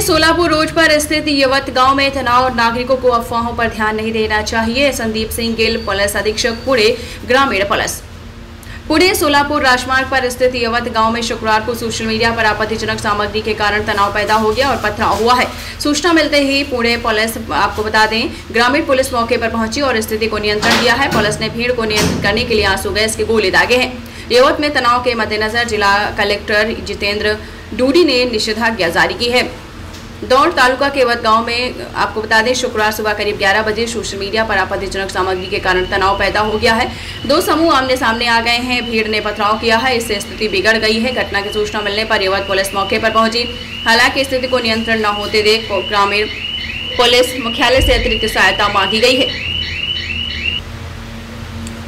Solapur road पर स्थित यवत गांव में तनाव और नागरिकों को अफवाहों पर ध्यान नहीं देना चाहिए। संदीप सिंह गिल, पुलिस अधीक्षक पुणे ग्रामीण पुलिस। पुणे सोलापुर राजमार्ग पर स्थित यवत गांव में शुक्रवार को सोशल मीडिया पर आपत्तिजनक सामग्री के कारण तनाव पैदा हो गया और पथराव हुआ है। सूचना मिलते ही पुणे पुलिस, आपको बता दें, ग्रामीण पुलिस मौके पर पहुंची और स्थिति को नियंत्रण दिया है। पुलिस ने भीड़ को नियंत्रित करने के लिए आंसू गैस के गोले दागे हैं। यवत में तनाव के मद्देनजर जिला कलेक्टर जितेंद्र डूडी ने निषेधाज्ञा जारी की है। दौड़ तालुका के यवत गांव में आपको बता दें, शुक्रवार सुबह करीब 11 बजे सोशल मीडिया पर आपत्तिजनक सामग्री के कारण तनाव पैदा हो गया है। दो समूह आमने सामने आ गए हैं। भीड़ ने पथराव किया है, इससे स्थिति बिगड़ गई है। घटना की सूचना मिलने पर यवत पुलिस मौके पर पहुंची। हालांकि स्थिति को नियंत्रण न होते देख ग्रामीण पुलिस मुख्यालय से अतिरिक्त सहायता मांगी गई है।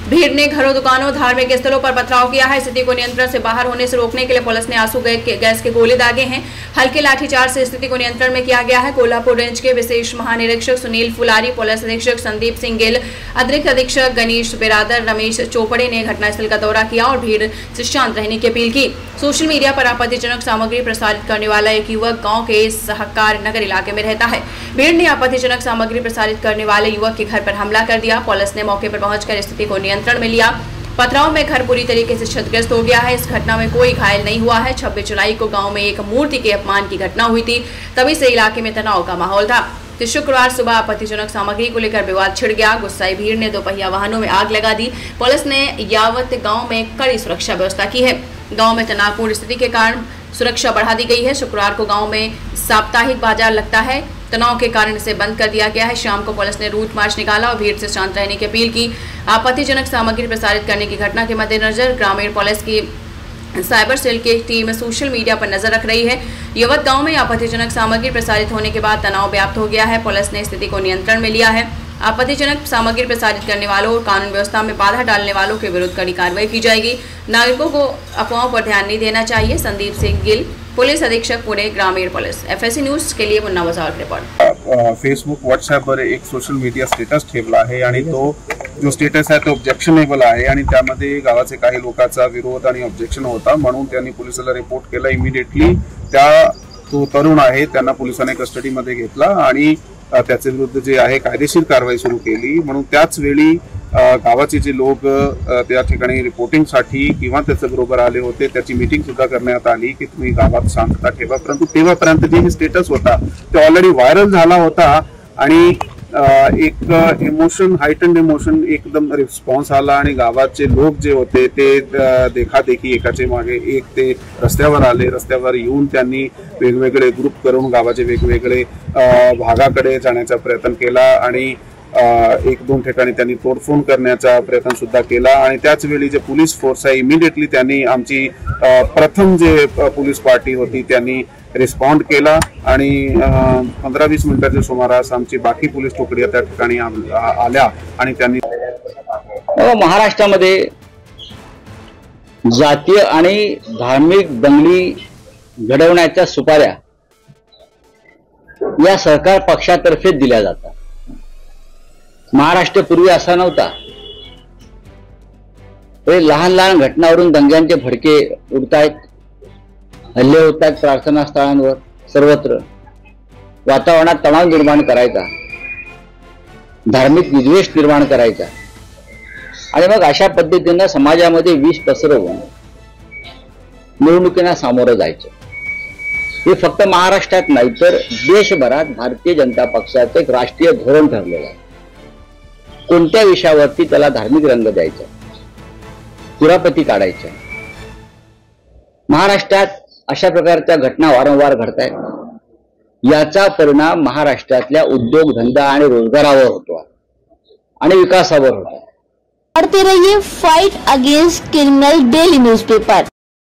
भीड़ ने घरों, दुकानों, धार्मिक स्थलों पर पथराव किया है। स्थिति को नियंत्रण से बाहर होने से रोकने के लिए पुलिस ने आंसू गैस के गोले दागे हैं। हल्के लाठीचार्ज से स्थिति को नियंत्रण में किया गया है। कोल्हापुर रेंज के विशेष महानिरीक्षक सुनील फुलारी, पुलिस अधीक्षक संदीप सिंह गिल, अतिरिक्त अधीक्षक गणेश बिरादर, रमेश चोपड़े ने घटनास्थल का दौरा किया और भीड़ से शांत रहने की अपील की। सोशल मीडिया पर आपत्तिजनक सामग्री प्रसारित करने वाला एक युवक गाँव के सहकार नगर इलाके में रहता है। भीड़ ने आपत्तिजनक सामग्री प्रसारित करने वाले युवक के घर पर हमला कर दिया। पुलिस ने मौके पर पहुंचकर स्थिति को नियंत्रण में लिया। पथराव में घर पूरी तरीके से क्षतिग्रस्त हो गया है। इस घटना में कोई घायल नहीं हुआ है। 26 जुलाई को गांव में एक मूर्ति के अपमान की घटना हुई थी, तभी से इलाके में तनाव का माहौल था। तो शुक्रवार सुबह आपत्तिजनक सामग्री को लेकर विवाद छिड़ गया। गुस्साई भीड़ ने दोपहिया वाहनों में आग लगा दी। पुलिस ने यावत गाँव में कड़ी सुरक्षा व्यवस्था की है। गाँव में तनावपूर्ण स्थिति के कारण सुरक्षा बढ़ा दी गई है। शुक्रवार को गाँव में साप्ताहिक बाजार लगता है। तनाव के कारण इसे बंद कर दिया गया है। शाम को पुलिस ने रूट मार्च निकाला और भीड़ से शांत रहने की अपील की। आपत्तिजनक सामग्री प्रसारित करने की घटना के मद्देनजर ग्रामीण पुलिस की साइबर सेल की टीम सोशल मीडिया पर नजर रख रही है। यवत गांव में आपत्तिजनक सामग्री प्रसारित होने के बाद तनाव व्याप्त हो गया है। पुलिस ने स्थिति को नियंत्रण में लिया है। आपत्तिजनक सामग्री प्रसारित करने वालों और कानून व्यवस्था में बाधा डालने वालों के विरुद्ध कड़ी कार्रवाई की जाएगी। नागरिकों को अफवाहों पर ध्यान नहीं देना चाहिए। संदीप सिंह गिल, पुलिस अधीक्षक पुणे ग्रामीण पुलिस। FSC न्यूज के लिए मुन्ना वसावट रिपोर्ट। फेसबुक, व्हॉट्सॲपवर एक सोशल मीडिया स्टेटस ठेवला आहे आणि तो जो स्टेटस आहे तो ऑब्जेक्शनेबल आहे आणि त्यामध्ये गावाचे काही लोकांचा विरोध आणि ऑब्जेक्शन होता, म्हणून त्यांनी पोलिसाला रिपोर्ट केला। इमिडिएटली तो तरुण आहे त्यांना पोलिसांनी कस्टडीमध्ये घेतला आणि त्याच्या विरुद्ध जे आहे कायदेशीर कारवाई सुरू केली। म्हणून त्याच वेळी गावाचे जे लोक त्या ठिकाणी रिपोर्टिंगसाठी किंवा त्याच्या बरोबर आले होते, त्याची मीटिंग सुद्धा करण्यात आली की तुम्ही गावात शांतता ठेवा। परंतु तेव्हापर्यंत जे स्टेटस होता ते ऑलरेडी व्हायरल झाला होता आणि एक इमोशन, हायटन्ड इमोशन, एकदम रिस्पॉन्स आला आणि गावाचे लोक जे होते ते देखादेखी एकाचे मागे एक ते रस्त्यावर आले। रस्त्यावर येऊन त्यांनी वेगवेगळे ग्रुप करून गावाचे वेगवेगळे भागाकडे जाण्याचा प्रयत्न केला आणि एक दोन ठिकाणी त्यांनी तोडफोड करण्याचा प्रयत्न सुद्धा केला आणि त्याच वेळी जे पोलीस फोर्स आहे इमिडिएटली त्यांनी आमची प्रथम जे पोलीस पार्टी होती त्यांनी रिस्पॉन्ड केला आणि 15-20 मिनिटाच्या सुमारास आमची बाकी पोलीस तुकड्या त्या ठिकाणी आल्या आणि त्यांनी महाराष्ट्रामध्ये जातीय आणि धार्मिक दंगली घडवण्याच्या सुपाऱ्या या सरकार पक्षातर्फे दिल्या जातात। महाराष्ट्र पूर्वी असा नव्हता। लहान लहान घटनावरून दंग्यांचे फडके उडतायत, हल्ले होत आहेत प्रार्थना स्थळांवर, सर्वत्र वातावरणात तणाव निर्माण करायचा, धार्मिक विद्वेष निर्माण करायचा आणि मग अशा पद्धतीने समाजामध्ये विष पसरवून निवडणुकीला सामोरं जायचं। हे फक्त महाराष्ट्रात नाही तर देशभरात भारतीय जनता पक्षाचं एक राष्ट्रीय धोरण ठरलेलं आहे। कोणत्या विषयावरती त्याला धार्मिक रंग द्यायचा, कुरापती काढायच्या। महाराष्ट्रात अशा प्रकारच्या घटना वारंवार घडतायत। याचा परिणाम महाराष्ट्रातल्या उद्योगधंदा आणि रोजगारावर होतो आणि विकासावर होतो। पढ़ते रहिए fight against criminal daily newspaper.